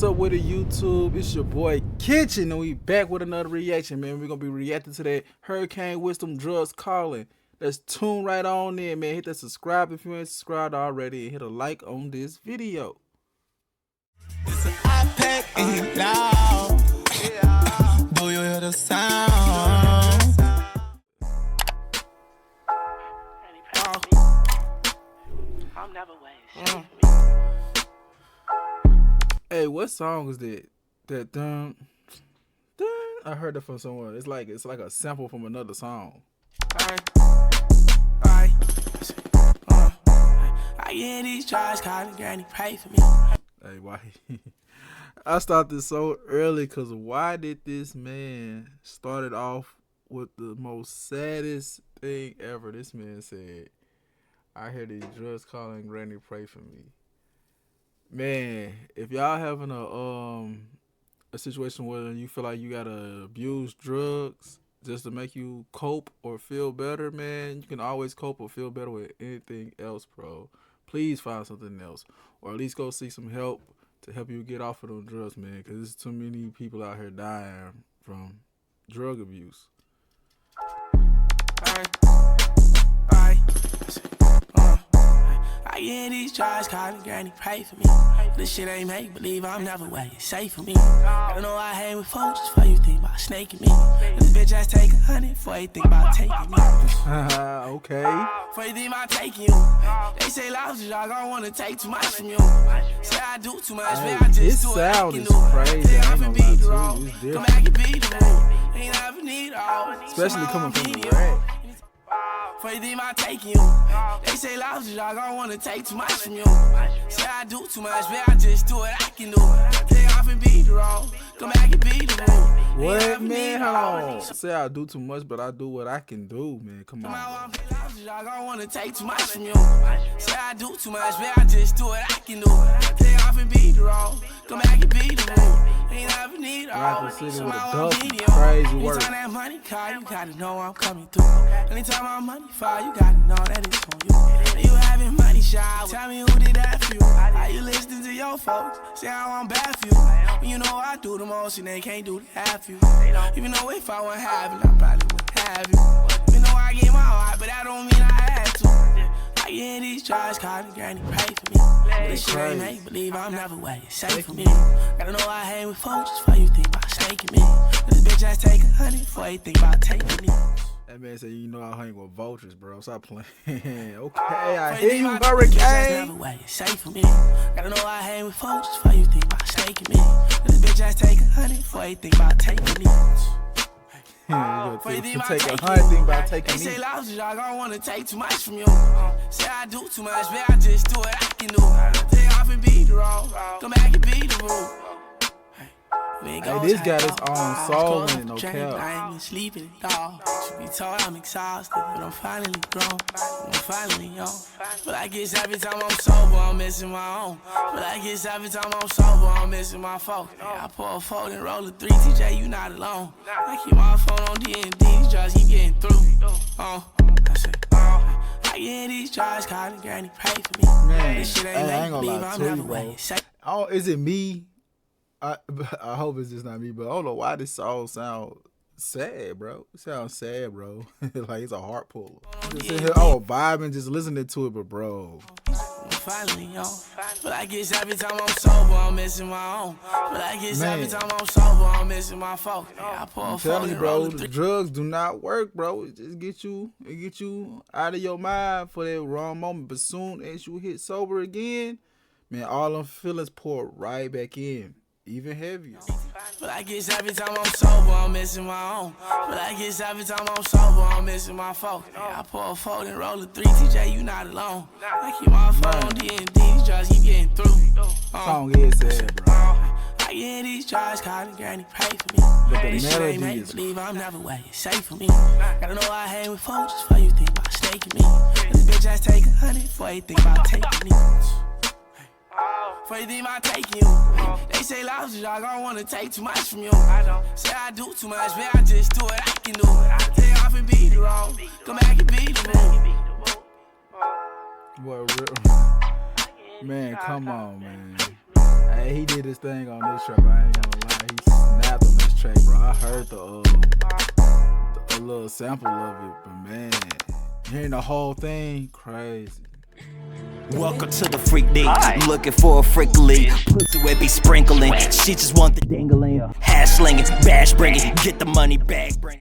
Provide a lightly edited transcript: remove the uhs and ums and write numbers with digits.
up with the YouTube? It's your boy Kitchen, and we back with another reaction, man. We're gonna be reacting to that Hurricane Wisdom Drugs Calling. Let's tune right on in, man. Hit that subscribe if you ain't subscribed already, and hit a like on this video. It's an iPad in loud. Do you hear the sound? I'm never waiting. Hey, what song is that? That dun. I heard that from someone. It's like a sample from another song. I get these drugs, call the granny, pray for me. Hey, why? I started so early because why did this man started off with the most saddest thing ever? This man said, I hear these drugs calling granny, pray for me. Man, if y'all having a situation where you feel like you gotta abuse drugs just to make you cope or feel better, man, you can always cope or feel better with anything else, bro. Please find something else, or at least go seek some help to help you get off of those drugs, man, because there's too many people out here dying from drug abuse. I get these drugs, call the granny, pray for me. This shit ain't make believe, I'm never way it's safe for me. I don't know I hang with folks just for you think about snaking me. This bitch ass take 100 before you think about taking me. Okay. Before you think about taking you. They say love is dog, I don't wanna take too much from you. Say I do too much, man, I just do what I can do. Crazy. I ain't gonna lie to you. It's different. Come back and beat the room. Ain't never need all. Especially coming from the rap. For you think about taking you. They say love is dog, I don't wanna take too much from you. Say I do too much, man, I just do what I can do. Take off and beat the road. Come back and beat the room. What, man? Hold on. Say I do too much, but I do what I can do, man. Come on. I don't wanna take too much from you. Say I do too much, man, I just do what I can do. Take off and beat the road. Come back and beat the room. Ain't never need all. Crazy work. Anytime that money call, you gotta know I'm coming through. Anytime my money fall, you gotta know that it's on you. You having money shower. Tell me who did that for you. How you listening to your folks? Say how I'm bad for you. When you know I do the most and they can't do the half you. Even though if I wouldn't have it, I probably would have you. Even though I get my heart, but that don't mean I had to. I get these drugs, call the granny, pray for me. This shit ain't make believe, I'm never way it's safe for me. Gotta know I hang with folks just for you think about snaking me. This bitch ass take 100 before you think about taking me. That man said, you know I hang with vultures, bro. Stop playing. Okay, I hear you, Hurricane. Never way it's safe for me. Gotta know I hang with folks just for you think about snaking me. This bitch ass take 100 before you think about taking me. You take 100 thing about taking me. They say love is dog, I don't wanna take too much from you. Say I do too much, man, I just do what I can do. Take off and beat the road. Come back and beat the room. Hey, this got his own soul in it, no cap. I ain't been sleeping at all. Should be told I'm exhausted, but I'm finally grown. I'm finally young. But I guess every time I'm sober, I'm missing my own. But I guess every time I'm sober, I'm missing my folk. I pour a fold and roll a 3, TJ, you not alone. I keep my phone on D&D, these drugs keep getting through. I said, I get these drugs, call the granny, pray for me. Man, this shit ain't make believe, I'm never waiting. Oh, is it me? I hope it's just not me, but I don't know why this song sound sad, bro. It sounds sad, bro. Like it's a heart puller. Just sit here, vibing, just listening to it, but bro. Finally, yo. But I guess every time I'm sober, I'm missing my own. But I guess every time I'm sober, I'm missing my folk. I'm telling you, bro, the drugs do not work, bro. It just get you out of your mind for that wrong moment. But soon as you hit sober again, man, all them feelings pour right back in. Even heavier. But I guess every time I'm sober, I'm missing my own. But I guess every time I'm sober, I'm missing my folk. I pour a fold and roll a 3, TJ, you not alone. I keep my phone on D&D, these drugs keep getting through. Song is sad, bro. I get these drugs, call the granny, pray for me. But the this shit ain't melody make is believe, I'm never way it's safe for me. Gotta know I hang with folks just for you think about snaking me. This bitch ass take 100 before you think about taking me. For you think about taking you. They say love is dog, I don't wanna take too much from you. Say I do too much, man, I just do what I can do. Take off and beat the road. Come back and beat the room. Man, come on, man. Hey, he did his thing on this track. I ain't gonna lie. He snapped on this track, bro. I heard the little sample of it, but man, hearing the whole thing, crazy. Welcome to the freak day. Looking for a freakly pussy where be sprinkling. She just want the dingling. Hash slinging, bash bringing, get the money back.